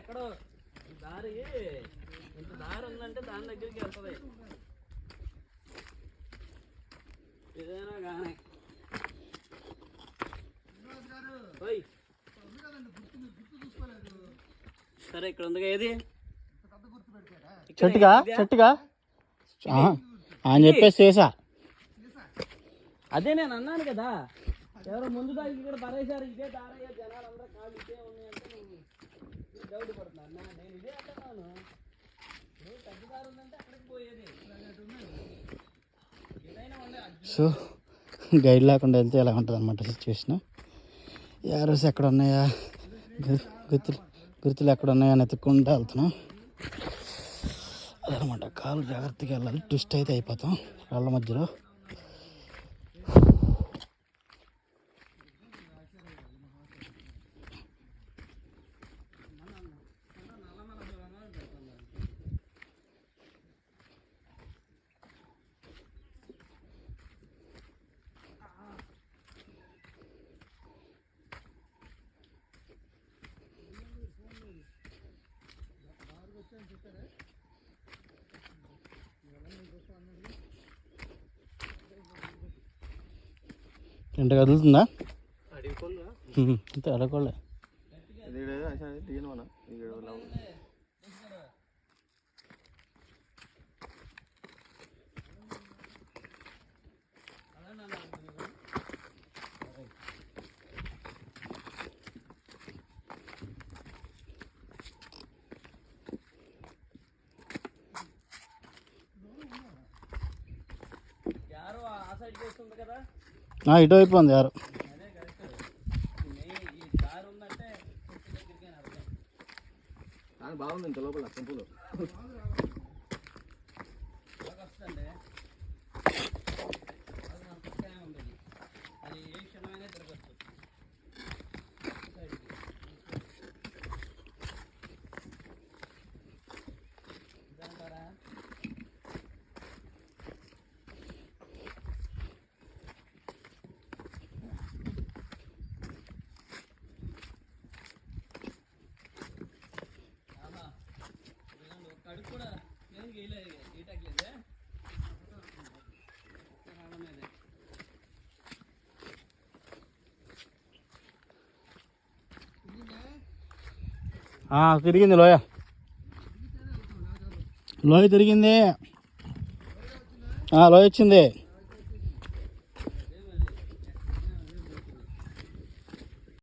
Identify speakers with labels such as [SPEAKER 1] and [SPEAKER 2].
[SPEAKER 1] ఎక్కడో దారి ఇంత దారి ఉందంటే దాని దగ్గరికి వెళ్తుంది ఏదైనా కానీ. సరే ఇక్కడ ఉందిగా ఏది
[SPEAKER 2] చెట్టుగా అని చెప్పేసి చేసా.
[SPEAKER 1] అదే నేను అన్నాను కదా, ఎవరో ముందు దానికి ఇక్కడ పరేశారు, ఇదే దారయ్యా జనాలు అందరూ కాళ్ళు ఇదే ఉన్నాయంటే నువ్వు డౌట్ పడుతున్నాను. నేను ఇదే అంటున్నాను, పెద్ద దారి ఉందంటే అక్కడికి పోయేది.
[SPEAKER 2] సో గైడ్ లేకుండా వెళ్తే ఎలా ఉంటుంది అనమాట సిచ్యువేషన్. యారోస్ ఎక్కడ ఉన్నాయా, గుర్తులు ఎక్కడ ఉన్నాయా అని ఎత్తుక్కుంటూ వెళ్తున్నాం అదనమాట. కాలు జాగ్రత్తగా వెళ్ళాలి, ట్విస్ట్ అయితే అయిపోతాం రాళ్ళ మధ్యలో. ఇంత కదులుతుందా? అంతే అడగలే. ఇటు అయిపోయింది యారు.
[SPEAKER 3] బాగుంది ఇంత లోపల టెంపుల్.
[SPEAKER 2] తిరిగింది లోయ తిరిగింది, లోయ వచ్చింది.